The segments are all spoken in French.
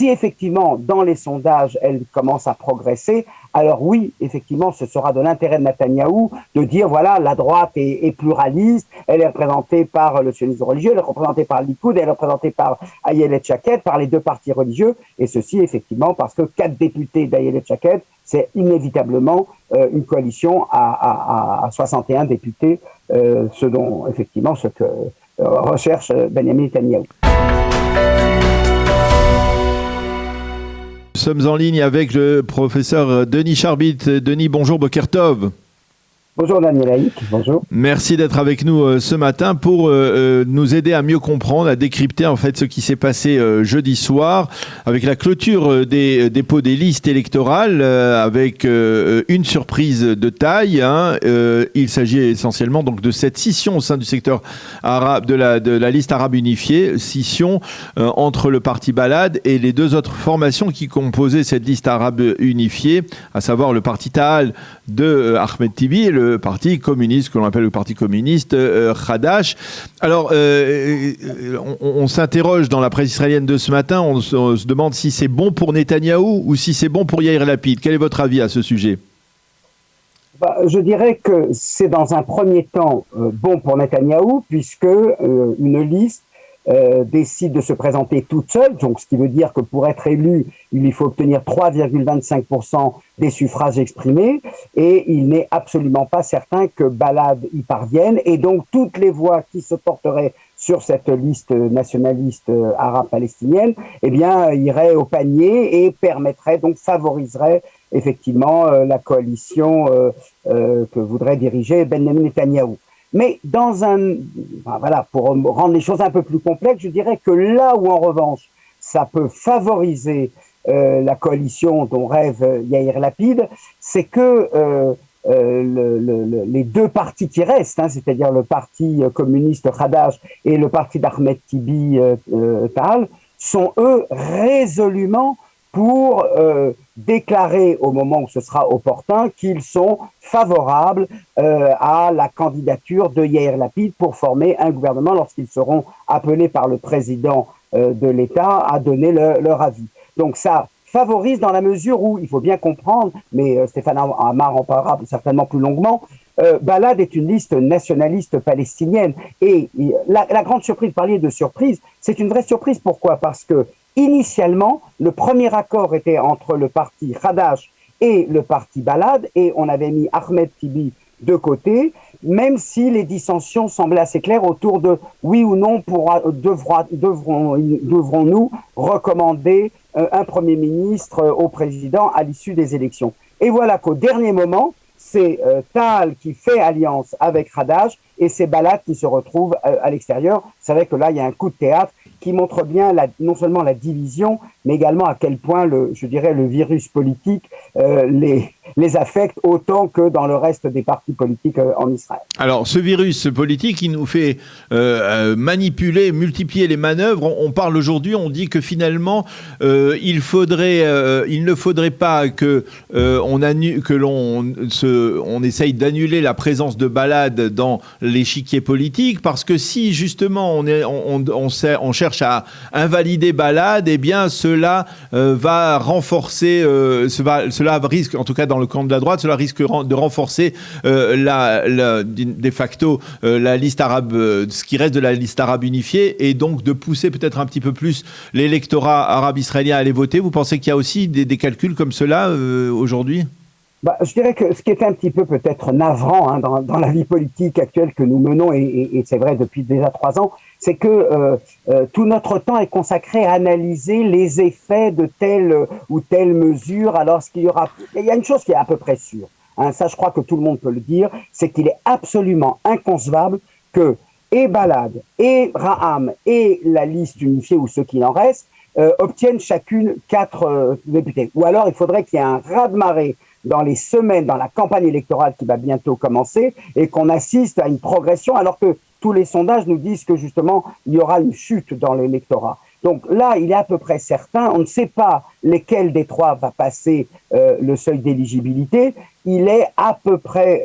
Si effectivement, dans les sondages, elle commence à progresser, alors oui, effectivement, ce sera de l'intérêt de Netanyahou de dire, voilà, la droite est pluraliste, elle est représentée par le sionisme religieux, elle est représentée par le Likoud, elle est représentée par Ayelet Shaked, par les deux partis religieux, et ceci, effectivement, parce que 4 députés d'Ayelet Shaked, c'est inévitablement une coalition à 61 députés, ce que recherche Benjamin Netanyahou. Nous sommes en ligne avec le professeur Denis Charbit. Denis, bonjour, Boker Tov. Bonjour Daniel Haïk, bonjour. Merci d'être avec nous ce matin pour nous aider à mieux comprendre, à décrypter en fait ce qui s'est passé jeudi soir avec la clôture des dépôts des listes électorales avec une surprise de taille. Il s'agit essentiellement donc de cette scission au sein du secteur arabe de la liste arabe unifiée, scission entre le parti Balad et les deux autres formations qui composaient cette liste arabe unifiée, à savoir le parti Ta'al de Ahmed Tibi et le parti communiste, que l'on appelle le parti communiste Hadash. Alors, on s'interroge dans la presse israélienne de ce matin, on se demande si c'est bon pour Netanyahou ou si c'est bon pour Yair Lapid. Quel est votre avis à ce sujet ? Je dirais que c'est dans un premier temps bon pour Netanyahou, puisque une liste décide de se présenter toute seule, donc ce qui veut dire que pour être élu, il lui faut obtenir 3,25% des suffrages exprimés, et il n'est absolument pas certain que Balad y parvienne, et donc toutes les voix qui se porteraient sur cette liste nationaliste arabe-palestinienne, eh bien, iraient au panier et favoriseraient effectivement la coalition que voudrait diriger Benjamin Netanyahou. Mais pour rendre les choses un peu plus complexes, je dirais que là où en revanche ça peut favoriser la coalition dont rêve Yair Lapid, c'est que les deux partis qui restent, c'est-à-dire le parti communiste Hadash et le parti d'Ahmed Tibi Ta'al, sont eux résolument pour déclarer au moment où ce sera opportun qu'ils sont favorables à la candidature de Yair Lapid pour former un gouvernement lorsqu'ils seront appelés par le président de l'État à donner leur avis. Donc ça favorise dans la mesure où, il faut bien comprendre, mais Stéphane Amar en parlera certainement plus longuement, Balad est une liste nationaliste palestinienne. Et la grande surprise, parliez de surprise, c'est une vraie surprise. Pourquoi ? Parce que initialement, le premier accord était entre le parti Hadash et le parti Balad, et on avait mis Ahmed Tibi de côté, même si les dissensions semblaient assez claires autour de oui ou non devrons-nous recommander un Premier ministre au président à l'issue des élections. Et voilà qu'au dernier moment, c'est Ta'al qui fait alliance avec Hadash et c'est Balad qui se retrouve à l'extérieur. C'est vrai que là, il y a un coup de théâtre qui montre bien non seulement la division, mais également à quel point le virus politique les affecte autant que dans le reste des partis politiques en Israël. Alors, ce virus politique, il nous fait manipuler, multiplier les manœuvres. On parle aujourd'hui, on dit que finalement, il ne faudrait pas que on essaye d'annuler la présence de Balad dans l'échiquier politique, parce que si justement on cherche à invalider Balad, eh bien cela va renforcer, cela risque, en tout cas dans le camp de la droite, cela risque de renforcer de facto la liste arabe, ce qui reste de la liste arabe unifiée, et donc de pousser peut-être un petit peu plus l'électorat arabe israélien à aller voter. Vous pensez qu'il y a aussi des calculs comme cela aujourd'hui ? Je dirais que ce qui est un petit peu peut-être navrant dans la vie politique actuelle que nous menons, et c'est vrai depuis déjà 3 ans, c'est que tout notre temps est consacré à analyser les effets de telle ou telle mesure. Alors, il y a une chose qui est à peu près sûre, ça je crois que tout le monde peut le dire, c'est qu'il est absolument inconcevable que et Balad, et Raham, et la liste unifiée, ou ceux qui en restent, obtiennent chacune 4 députés. Ou alors il faudrait qu'il y ait un raz-de-marée dans les semaines, dans la campagne électorale qui va bientôt commencer, et qu'on assiste à une progression, alors que tous les sondages nous disent que justement, il y aura une chute dans l'électorat. Donc là, il est à peu près certain, on ne sait pas lesquels des 3 va passer le seuil d'éligibilité. Il est à peu près,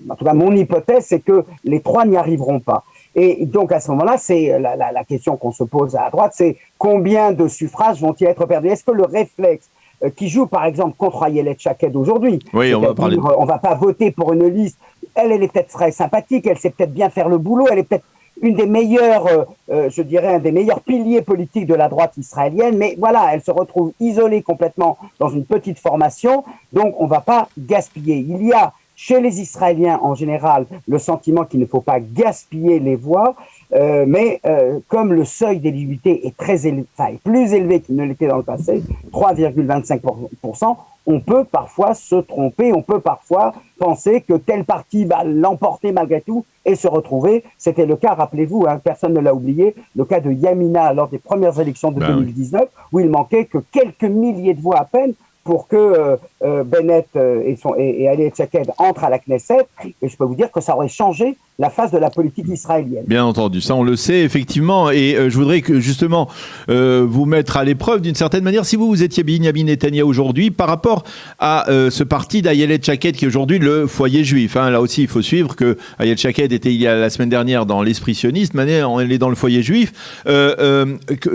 en tout cas mon hypothèse, c'est que les 3 n'y arriveront pas. Et donc, à ce moment-là, c'est la question qu'on se pose à droite, c'est combien de suffrages vont-ils être perdus? Est-ce que le réflexe qui joue, par exemple, contre Ayelet Shaked aujourd'hui, oui, on va parler. On va pas voter pour une liste, elle est peut-être très sympathique, elle sait peut-être bien faire le boulot, elle est peut-être une des meilleures, je dirais, un des meilleurs piliers politiques de la droite israélienne, mais voilà, elle se retrouve isolée complètement dans une petite formation, donc on ne va pas gaspiller. Il y a chez les Israéliens en général le sentiment qu'il ne faut pas gaspiller les voix, mais comme le seuil d'éligibilité est très élevé, enfin, est plus élevé qu'il ne l'était dans le passé, 3,25%, on peut parfois se tromper, on peut parfois penser que tel parti va l'emporter malgré tout et se retrouver. C'était le cas, rappelez-vous, hein, personne ne l'a oublié, le cas de Yamina lors des premières élections de 2019, oui, où il manquait que quelques milliers de voix à peine pour que Bennett et Ayelet Shaked entrent à la Knesset, et je peux vous dire que ça aurait changé la face de la politique israélienne. Bien entendu, ça on le sait effectivement, et je voudrais que justement vous mettre à l'épreuve d'une certaine manière, si vous étiez Binyamin Netanyahou aujourd'hui, par rapport à ce parti d'Ayelet Shaked qui est aujourd'hui le foyer juif. Hein. Là aussi, il faut suivre que Ayelet Shaked était il y a la semaine dernière dans l'esprit sioniste, maintenant elle est dans le foyer juif.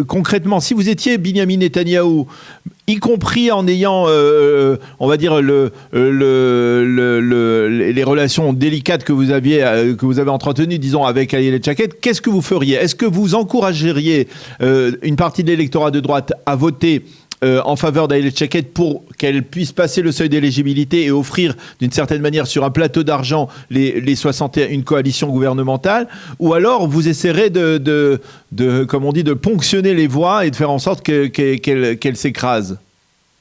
Concrètement, si vous étiez Binyamin Netanyahou, y compris en ayant, on va dire, les relations délicates que vous avez entretenues, disons, avec Ayelet Shaked, qu'est-ce que vous feriez? Est-ce que vous encourageriez une partie de l'électorat de droite à voter en faveur d'Ayelet Shaked pour qu'elle puisse passer le seuil d'éligibilité et offrir d'une certaine manière sur un plateau d'argent les 61, une coalition gouvernementale, ou alors vous essaierez comme on dit, de ponctionner les voix et de faire en sorte qu'elle s'écrase?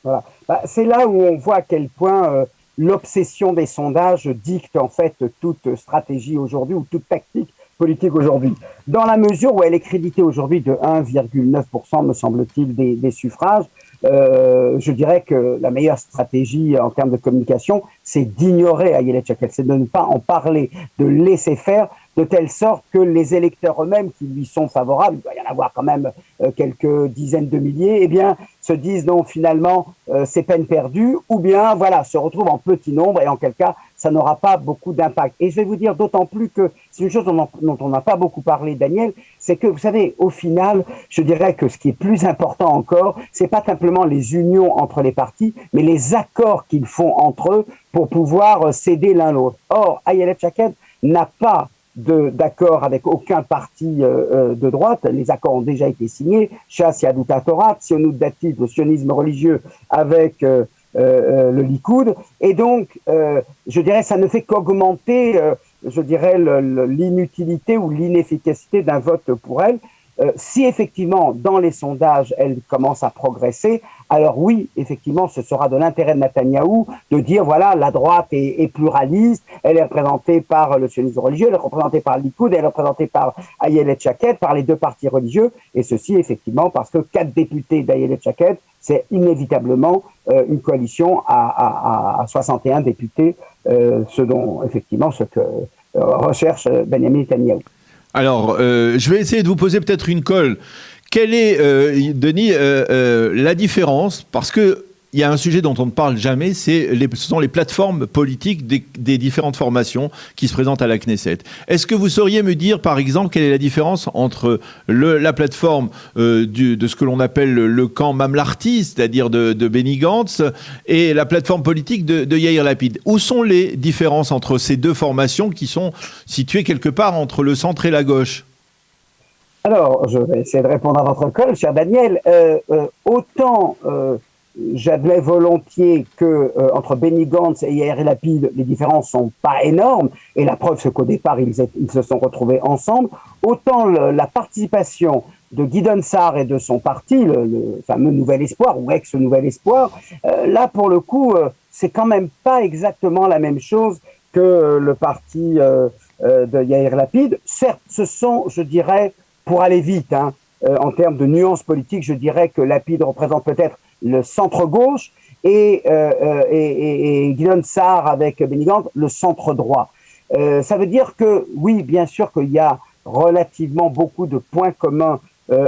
Voilà. C'est là où on voit à quel point l'obsession des sondages dicte en fait toute stratégie aujourd'hui ou toute tactique politique aujourd'hui. Dans la mesure où elle est créditée aujourd'hui de 1,9%, me semble-t-il, des suffrages, je dirais que la meilleure stratégie en termes de communication, c'est d'ignorer Ayelet Shaked, c'est de ne pas en parler, de laisser faire, de telle sorte que les électeurs eux-mêmes qui lui sont favorables, il doit y en avoir quand même quelques dizaines de milliers, eh bien, se disent non, finalement, c'est peine perdue, ou bien, voilà, se retrouvent en petit nombre, et en quel cas, ça n'aura pas beaucoup d'impact. Et je vais vous dire d'autant plus que c'est une chose dont on n'a pas beaucoup parlé, Daniel, c'est que, vous savez, au final, je dirais que ce qui est plus important encore, c'est pas simplement les unions entre les partis, mais les accords qu'ils font entre eux pour pouvoir céder l'un l'autre. Or, Ayelet Shaked n'a pas d'accord avec aucun parti de droite. Les accords ont déjà été signés. Shas Yadut Torah, Tzionut Datit, le sionisme religieux avec le Likoud. Et donc, je dirais, ça ne fait qu'augmenter, je dirais, l'inutilité ou l'inefficacité d'un vote pour elle. Si effectivement, dans les sondages, elle commence à progresser, alors oui, effectivement, ce sera de l'intérêt de Netanyahou de dire, voilà, la droite est pluraliste, elle est représentée par le sionisme religieux, elle est représentée par le Likoud, elle est représentée par Ayelet Shaked, par les deux partis religieux, et ceci, effectivement, parce que 4 députés d'Ayelet Shaked, c'est inévitablement une coalition à 61 députés, ce que recherche Benjamin Netanyahou. Alors, je vais essayer de vous poser peut-être une colle. Quelle est, Denis, la différence? Parce que il y a un sujet dont on ne parle jamais, ce sont les plateformes politiques des différentes formations qui se présentent à la Knesset. Est-ce que vous sauriez me dire, par exemple, quelle est la différence entre la plateforme de ce que l'on appelle le camp Mamlarti, c'est-à-dire de Benny Gantz, et la plateforme politique de Yair Lapid? Où sont les différences entre ces deux formations qui sont situées quelque part entre le centre et la gauche? Alors, je vais essayer de répondre à votre colle, cher Daniel. Autant j'admets volontiers que entre Benny Gantz et Yair Lapid, les différences sont pas énormes, et la preuve c'est qu'au départ ils se sont retrouvés ensemble. Autant la participation de Gideon Sa'ar et de son parti, le fameux Nouvel Espoir ou ex-Nouvel Espoir, là pour le coup c'est quand même pas exactement la même chose que le parti de Yair Lapid. Certes, ce sont, je dirais, pour aller vite, en termes de nuances politiques, je dirais que Lapid représente peut-être le centre-gauche et Gideon Sa'ar avec Benny Gantz, le centre-droit. Ça veut dire que, oui, bien sûr qu'il y a relativement beaucoup de points communs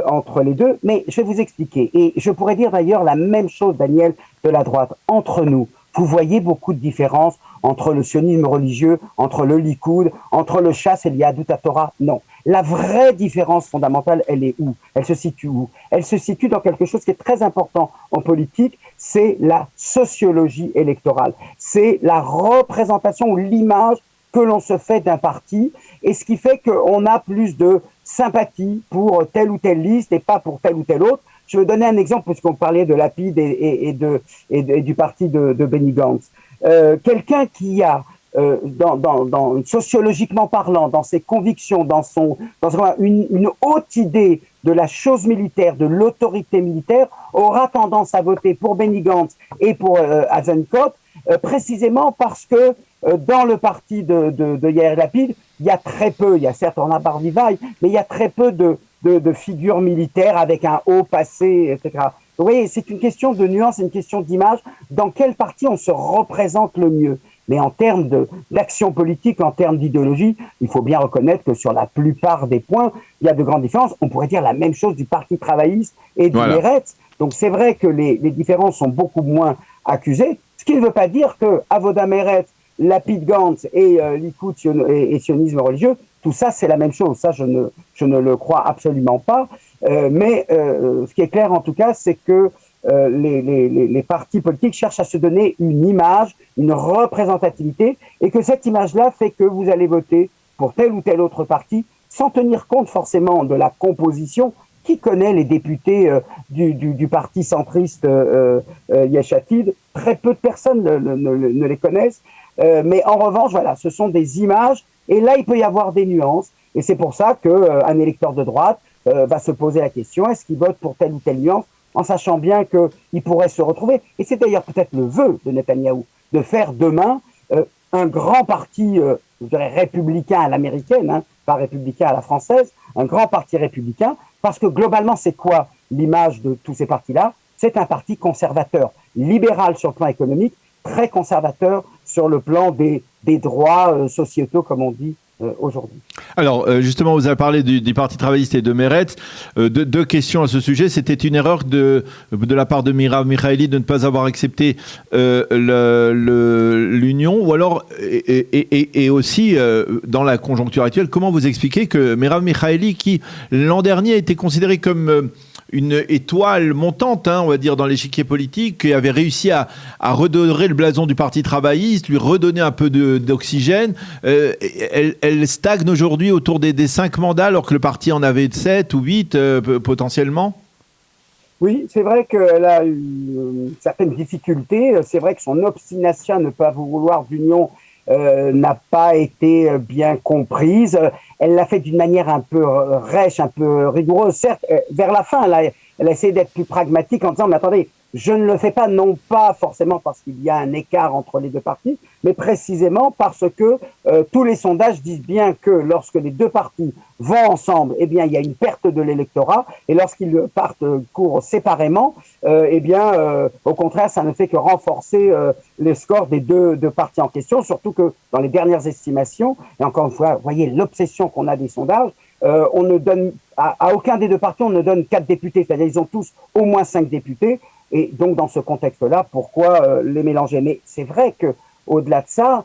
entre les deux, mais je vais vous expliquer. Et je pourrais dire d'ailleurs la même chose, Daniel, de la droite. Entre nous, vous voyez beaucoup de différences entre le sionisme religieux, entre le Likoud, entre le Shas et le Yahadut HaTorah? Non. La vraie différence fondamentale, elle est où? Elle se situe où? Elle se situe dans quelque chose qui est très important en politique, c'est la sociologie électorale. C'est la représentation ou l'image que l'on se fait d'un parti, et ce qui fait qu'on a plus de sympathie pour telle ou telle liste et pas pour telle ou telle autre. Je vais donner un exemple, puisqu'on parlait de Lapid et du parti de Benny Gantz. Quelqu'un qui a, sociologiquement parlant, dans ses convictions, dans une haute idée de la chose militaire, de l'autorité militaire, aura tendance à voter pour Benny Gantz et pour Eisenkot, précisément parce que dans le parti de Yair Lapid, il y a très peu, il y a certes Orna Barbivaï, mais il y a très peu de figures militaires avec un haut passé, etc. Vous voyez, c'est une question de nuance, c'est une question d'image. Dans quel parti on se représente le mieux? Mais en termes d'action politique, en termes d'idéologie, il faut bien reconnaître que sur la plupart des points, il y a de grandes différences. On pourrait dire la même chose du Parti travailliste et du Meretz. Donc c'est vrai que les différences sont beaucoup moins accusées. Ce qui ne veut pas dire que Avoda Meretz, Lapid Gantz et Likoud et sionisme religieux, tout ça c'est la même chose. Ça je ne le crois absolument pas. Mais ce qui est clair en tout cas, c'est que les partis politiques cherchent à se donner une image, une représentativité, et que cette image-là fait que vous allez voter pour tel ou tel autre parti sans tenir compte forcément de la composition. Qui connaît les députés du parti centriste Yesh Atid? Très peu de personnes ne les connaissent. Mais en revanche, voilà, ce sont des images, et là, il peut y avoir des nuances. Et c'est pour ça qu'un électeur de droite va se poser la question, est-ce qu'il vote pour telle ou telle nuance, en sachant bien qu'il pourrait se retrouver. Et c'est d'ailleurs peut-être le vœu de Netanyahou, de faire demain un grand parti, je dirais républicain à l'américaine, hein, pas républicain à la française, un grand parti républicain, parce que globalement, c'est quoi l'image de tous ces partis-là? C'est un parti conservateur, libéral sur le plan économique, très conservateur sur le plan des droits sociétaux, comme on dit aujourd'hui. Alors, justement, vous avez parlé du Parti travailliste et de Meretz. Deux questions à ce sujet. C'était une erreur de la part de Merav Michaeli de ne pas avoir accepté l'union, ou alors, et aussi, dans la conjoncture actuelle, comment vous expliquez que Merav Michaeli, qui l'an dernier a été considéré comme une étoile montante, hein, on va dire, dans l'échiquier politique, qui avait réussi à redorer le blason du Parti travailliste, lui redonner un peu d'oxygène. Elle stagne aujourd'hui autour des 5 mandats, alors que le parti en avait 7 ou 8 potentiellement. Oui, c'est vrai qu'elle a eu certaines difficultés. C'est vrai que son obstination à ne pas vouloir d'union n'a pas été bien comprise. Elle l'a fait d'une manière un peu rêche, un peu rigoureuse. Certes, vers la fin, elle a essayé d'être plus pragmatique en disant, mais attendez, je ne le fais pas, non pas forcément parce qu'il y a un écart entre les deux partis, mais précisément parce que tous les sondages disent bien que lorsque les deux partis vont ensemble, eh bien, il y a une perte de l'électorat, et lorsqu'ils courent séparément, au contraire, ça ne fait que renforcer les scores des deux partis en question, surtout que dans les dernières estimations, et encore une fois, vous voyez l'obsession qu'on a des sondages, on ne donne à aucun des deux partis, on ne donne 4 députés, c'est-à-dire ils ont tous au moins 5 députés. Et donc, dans ce contexte-là, pourquoi les mélanger? Mais c'est vrai qu'au-delà de ça,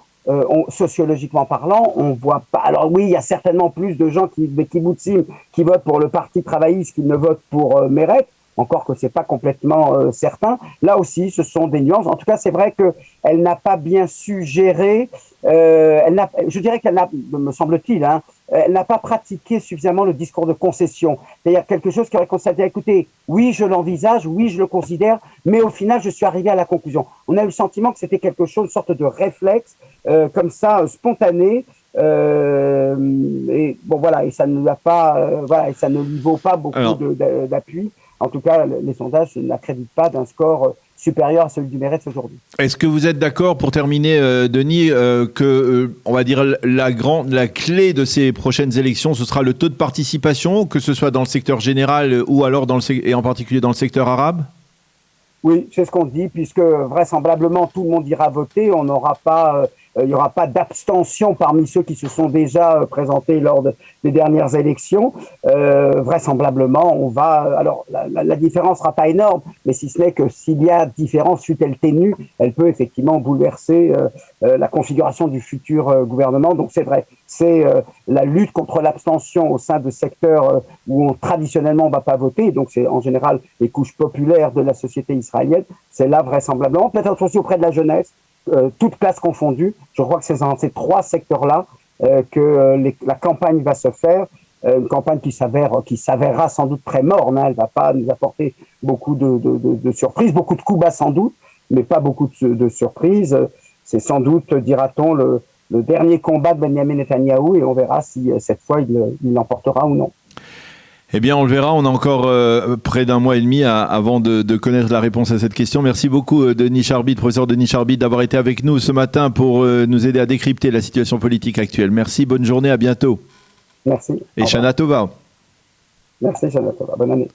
sociologiquement parlant, on voit pas... Alors oui, il y a certainement plus de gens qui votent pour le Parti travailliste qu'ils ne votent pour Meretz, encore que c'est pas complètement certain. Là aussi, ce sont des nuances. En tout cas, c'est vrai qu'elle n'a pas bien su gérer... je dirais qu'elle n'a, me semble-t-il, hein, elle n'a pas pratiqué suffisamment le discours de concession. C'est-à-dire quelque chose qui aurait consisté à écoutez, oui, je l'envisage, oui, je le considère, mais au final, je suis arrivé à la conclusion. On a eu le sentiment que c'était quelque chose, une sorte de réflexe, comme ça, spontané, et bon, voilà, et ça ne lui a pas, voilà, et ça ne lui vaut pas beaucoup d'appui. En tout cas, les sondages n'accréditent pas d'un score supérieur à celui du Meretz aujourd'hui. Est-ce que vous êtes d'accord, pour terminer, Denis, que, on va dire, la clé de ces prochaines élections, ce sera le taux de participation, que ce soit dans le secteur général ou alors et en particulier dans le secteur arabe? Oui, c'est ce qu'on dit, puisque vraisemblablement tout le monde ira voter, on n'aura pas il n'y aura pas d'abstention parmi ceux qui se sont déjà présentés lors des dernières élections. Vraisemblablement, on va... Alors, la différence sera pas énorme, mais si ce n'est que s'il y a différence, fût-elle ténue, elle peut effectivement bouleverser la configuration du futur gouvernement. Donc, c'est vrai, c'est la lutte contre l'abstention au sein de secteurs où traditionnellement on ne va pas voter. Donc, c'est en général les couches populaires de la société israélienne. C'est là vraisemblablement, peut-être aussi auprès de la jeunesse, toutes classes confondues. Je crois que c'est dans ces trois secteurs-là que la campagne va se faire. Une campagne qui s'avérera sans doute très morne. Elle ne va pas nous apporter beaucoup de surprises, beaucoup de coups bas sans doute, mais pas beaucoup de surprises. C'est sans doute, dira-t-on, le dernier combat de Benjamin Netanyahou, et on verra si cette fois il l'emportera ou non. Eh bien, on le verra. On a encore près d'un mois et demi avant de connaître la réponse à cette question. Merci beaucoup, Denis Charbit, professeur Denis Charbit, d'avoir été avec nous ce matin pour nous aider à décrypter la situation politique actuelle. Merci, bonne journée, à bientôt. Merci. Et Shana Tova. Merci, Shana Tova. Bonne année.